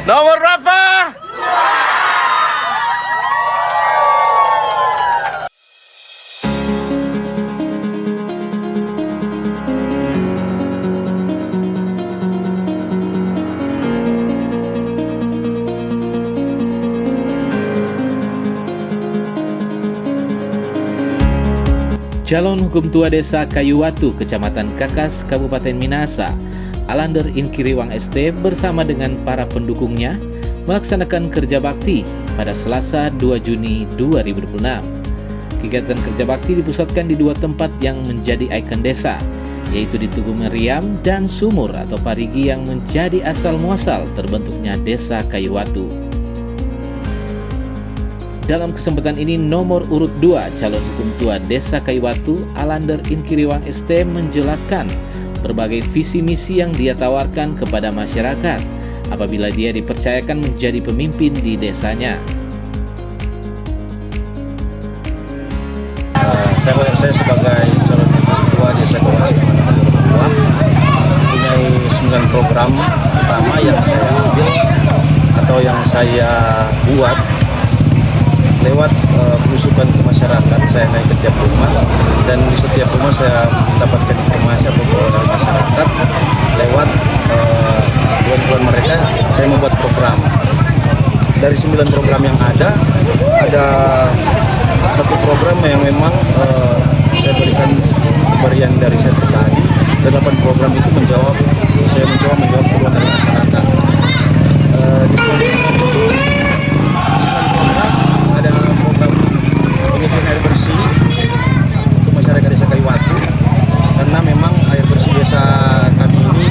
Nomor berapa? Calon Hukum Tua Desa Kayuwatu, Kecamatan Kakas, Kabupaten Minahasa, Alander Inkiriwang ST bersama dengan para pendukungnya melaksanakan kerja bakti pada Selasa 2 Juni 2026. Kegiatan kerja bakti dipusatkan di dua tempat yang menjadi ikon desa, yaitu di Tugu Meriam dan Sumur atau Parigi yang menjadi asal muasal terbentuknya Desa Kayuwatu. Dalam kesempatan ini, nomor urut 2 calon hukum tua Desa Kayuwatu, Alander Inkiriwang ST menjelaskan berbagai visi misi yang dia tawarkan kepada masyarakat apabila dia dipercayakan menjadi pemimpin di desanya. Saya sebagai calon hukum tua Desa Kayuwatu mempunyai 9 program utama yang saya ambil atau yang saya buat lewat belusukan ke masyarakat. Saya naik ke tiap rumah dan di setiap rumah saya mendapatkan informasi atau dari masyarakat lewat keluhan mereka. Saya membuat program. Dari 9 program yang ada satu program yang memang saya berikan pemberian dari saya pribadi, dan 8 program itu saya mencoba menjawab keluhan dari masyarakat. Di ada program penyediaan air bersih untuk masyarakat Desa Kayuwatu, karena memang air bersih desa kami ini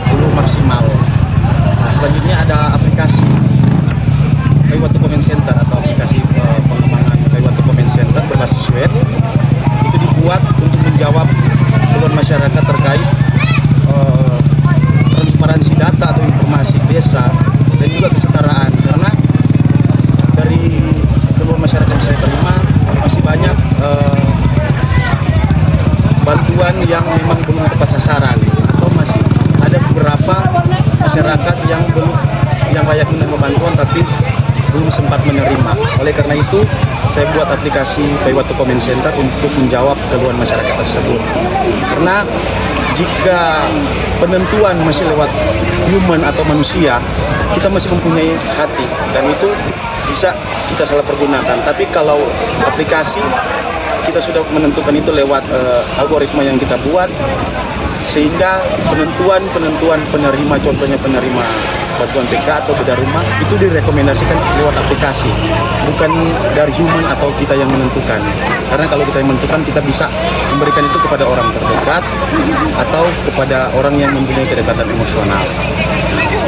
belum maksimal. Nah, selanjutnya ada aplikasi Kayuwatu Comment Center atau aplikasi pengembangan Kayuwatu Comment Center berbasis web. Itu dibuat untuk menjawab keluhan masyarakat terkait transparansi data atau informasi desa dan juga kesetaraan, karena dari keluhan masyarakat yang saya terima masih banyak bantuan yang memang belum tepat sasaran, atau masih ada beberapa masyarakat yang layak menerima bantuan tapi belum sempat menerima. Oleh karena itu saya buat aplikasi Kayuwatu Comment Center untuk menjawab keluhan masyarakat tersebut. Karena jika penentuan masih lewat human atau manusia, kita masih mempunyai hati dan itu bisa kita salah pergunakan. Tapi kalau aplikasi, kita sudah menentukan itu lewat algoritma yang kita buat, sehingga penentuan penerima, contohnya penerima bantuan PK atau beda rumah, itu direkomendasikan lewat aplikasi, bukan dari human atau kita yang menentukan. Karena kalau kita yang menentukan, kita bisa memberikan itu kepada orang terdekat atau kepada orang yang mempunyai kedekatan emosional.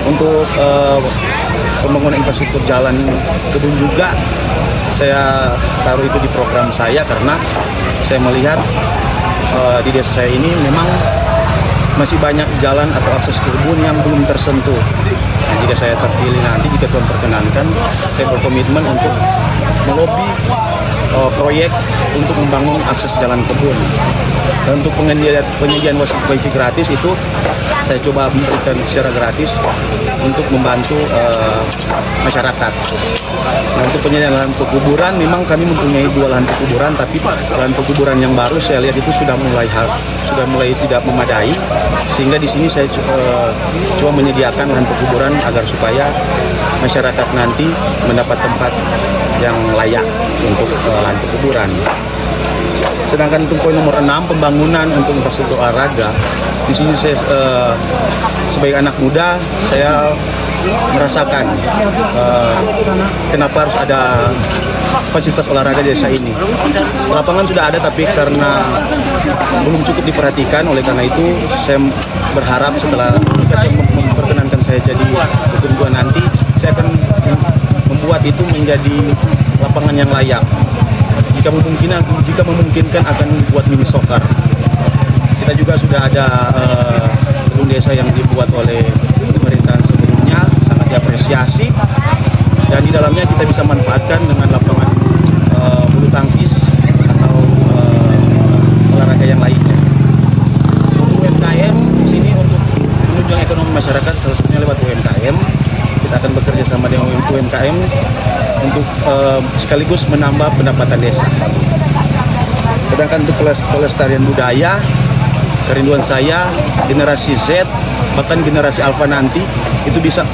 Untuk pembangunan infrastruktur jalan kebun juga saya taruh itu di program saya, karena saya melihat di desa saya ini memang masih banyak jalan atau akses ke kebun yang belum tersentuh. Nah, jika saya terpilih nanti, jika Tuhan perkenankan, saya berkomitmen untuk melobi proyek untuk membangun akses jalan kebun. Dan untuk penyediaan wifi gratis itu saya coba memberikan secara gratis untuk membantu masyarakat. Nah, untuk penyediaan lahan pekuburan, memang kami mempunyai 2 lahan pekuburan, tapi lahan pekuburan yang baru saya lihat itu sudah mulai tidak memadai, sehingga di sini saya coba menyediakan lahan pekuburan agar supaya masyarakat nanti mendapat tempat yang layak untuk lahan pekuburan. Sedangkan untuk poin nomor 6, pembangunan untuk infrastruktur olahraga, di sini saya sebagai anak muda saya merasakan kenapa harus ada fasilitas olahraga di desa ini. Lapangan sudah ada, tapi karena belum cukup diperhatikan. Oleh karena itu saya berharap setelah memperkenankan saya jadi hukum tua nanti, saya akan membuat itu menjadi lapangan yang layak. Jika memungkinkan akan buat mini soccer. Kita juga sudah ada gedung desa yang dibuat oleh pemerintahan sebelumnya, sangat diapresiasi, dan di dalamnya kita bisa manfaatkan dengan lapangan bulu tangkis atau olahraga yang lainnya. Untuk UMKM di sini untuk menunjang ekonomi masyarakat, salah satunya lewat UMKM. kita akan bekerja sama dengan UMKM untuk sekaligus menambah pendapatan desa. Sedangkan untuk pelestarian budaya, kerinduan saya generasi Z bahkan generasi Alpha nanti itu bisa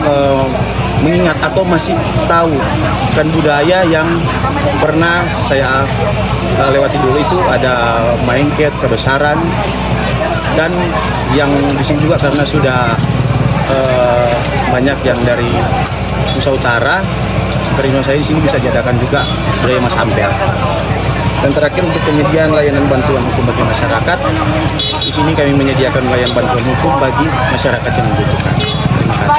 mengingat atau masih tahu kan budaya yang pernah saya lewati dulu. Itu ada Maengket, Kebesaran, dan yang di sini juga karena sudah banyak yang dari Nusa Utara, kerinduan saya di sini bisa diadakan juga budaya Mas Ampel. Dan terakhir untuk penyediaan layanan bantuan hukum bagi masyarakat, di sini kami menyediakan layanan bantuan hukum bagi masyarakat yang membutuhkan. Terima kasih.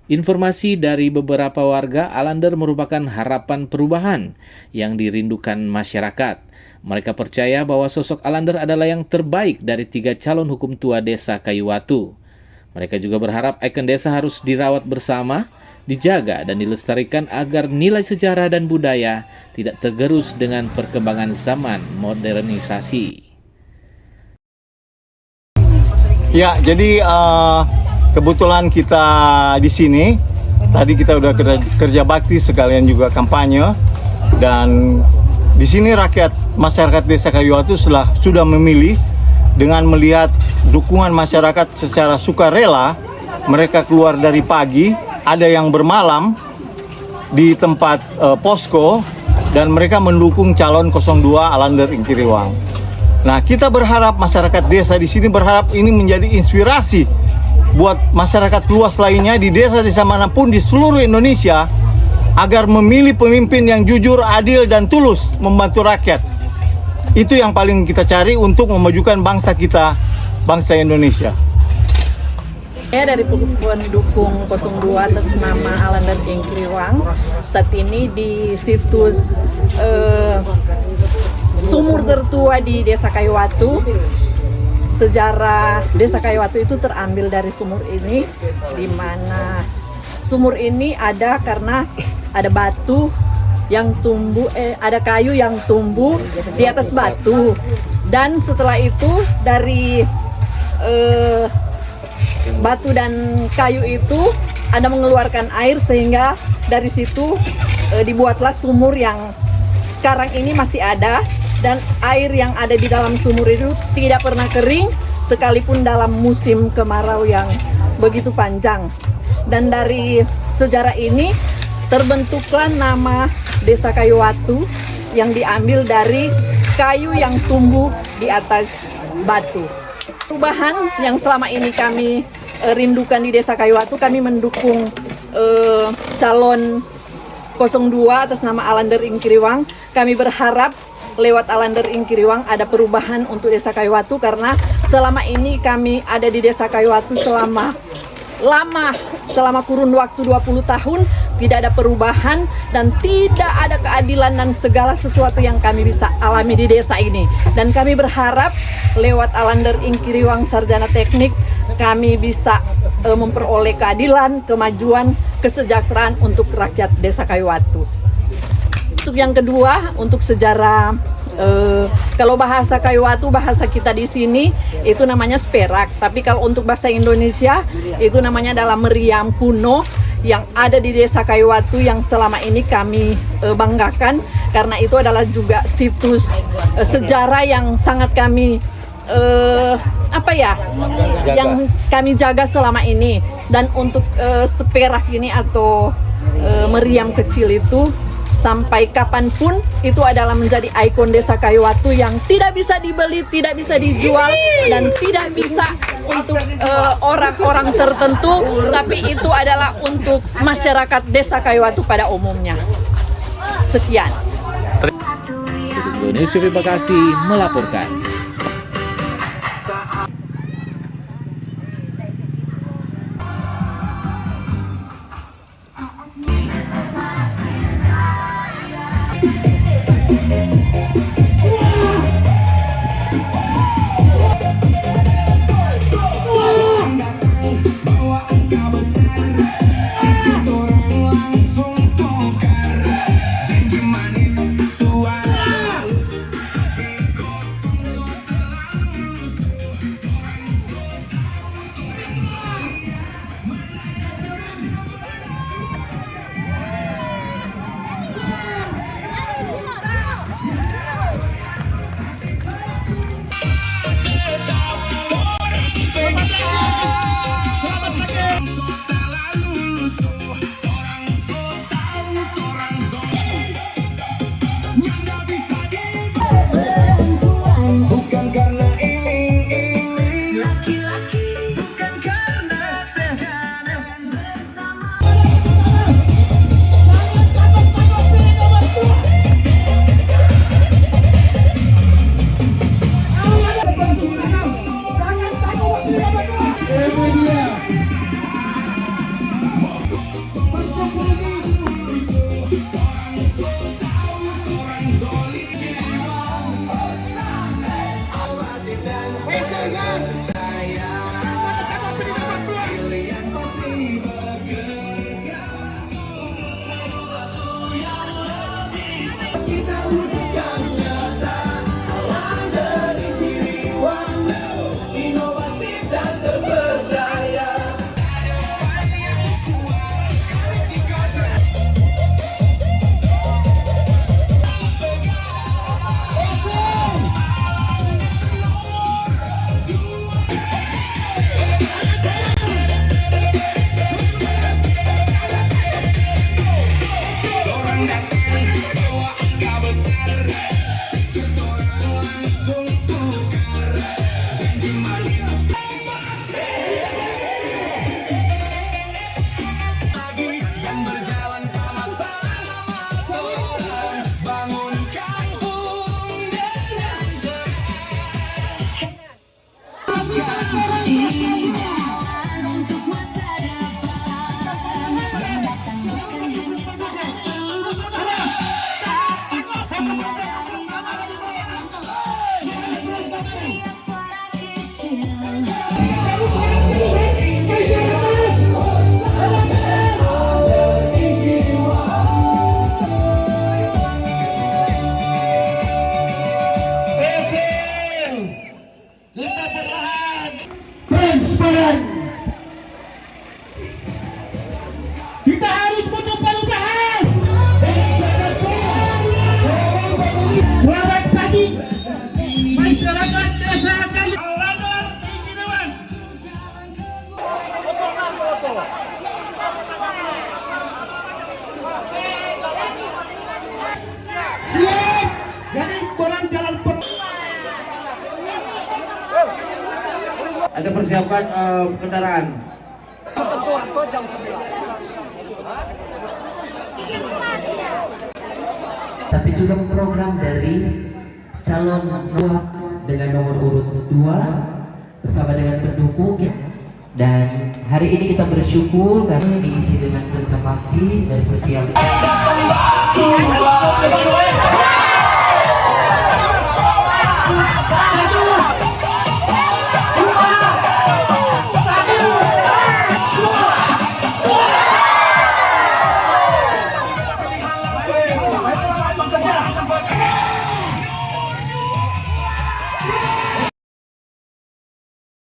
Informasi dari beberapa warga, Alander merupakan harapan perubahan yang dirindukan masyarakat. Mereka percaya bahwa sosok Alander adalah yang terbaik dari 3 calon hukum tua desa Kayuwatu. Mereka juga berharap ikon desa harus dirawat bersama, dijaga dan dilestarikan agar nilai sejarah dan budaya tidak tergerus dengan perkembangan zaman modernisasi. Ya, jadi kebetulan kita di sini. Tadi kita udah kerja bakti sekalian juga kampanye, dan di sini masyarakat Desa Kayuwatu sudah memilih dengan melihat dukungan masyarakat secara sukarela. Mereka keluar dari pagi, ada yang bermalam di tempat posko, dan mereka mendukung calon 02 Alander Inkiriwang. Nah, kita berharap masyarakat desa di sini berharap ini menjadi inspirasi buat masyarakat luas lainnya di desa-desa manapun di seluruh Indonesia agar memilih pemimpin yang jujur, adil, dan tulus membantu rakyat. Itu yang paling kita cari untuk memajukan bangsa kita, bangsa Indonesia. Saya dari pendukung 02 atas nama Alander Inkiriwang. Saat ini di situs sumur tertua di Desa Kayuwatu. Sejarah Desa Kayuwatu itu terambil dari sumur ini, di mana sumur ini ada karena ada batu yang tumbuh, ada kayu yang tumbuh di atas batu, dan setelah itu dari batu dan kayu itu ada mengeluarkan air, sehingga dari situ dibuatlah sumur yang sekarang ini masih ada. Dan air yang ada di dalam sumur itu tidak pernah kering sekalipun dalam musim kemarau yang begitu panjang. Dan dari sejarah ini terbentuklah nama Desa Kayuwatu yang diambil dari kayu yang tumbuh di atas batu. Perubahan yang selama ini kami rindukan di Desa Kayuwatu, kami mendukung calon 02 atas nama Alander Inkiriwang. Kami berharap lewat Alander Inkiriwang ada perubahan untuk Desa Kayuwatu, karena selama ini kami ada di Desa Kayuwatu selama kurun waktu 20 tahun tidak ada perubahan dan tidak ada keadilan dan segala sesuatu yang kami bisa alami di desa ini. Dan kami berharap lewat Alander Inkiriwang Sarjana Teknik kami bisa memperoleh keadilan, kemajuan, kesejahteraan untuk rakyat Desa Kayuwatu. Untuk yang kedua, untuk sejarah, kalau bahasa Kayuwatu, bahasa kita di sini itu namanya Sperak. Tapi kalau untuk bahasa Indonesia itu namanya adalah meriam kuno yang ada di Desa Kayuwatu, yang selama ini kami banggakan karena itu adalah juga situs sejarah yang sangat kami yang kami jaga selama ini. Dan untuk Sperak ini atau meriam kecil itu sampai kapanpun itu adalah menjadi ikon Desa Kayuwatu yang tidak bisa dibeli, tidak bisa dijual, dan tidak bisa untuk orang-orang tertentu, tapi itu adalah untuk masyarakat Desa Kayuwatu pada umumnya. Sekian. Indonesia Terima kasih melaporkan. Kita harus butuh perubahan. Selamat pagi masyarakat desa Kayu. Siap. Jadi korang jalan ada persiapan kendaraan. Tapi juga program dari calon dengan nomor urut 2 bersama dengan pendukung. Dan hari ini kita bersyukur karena diisi dengan kerja bakti dan setiap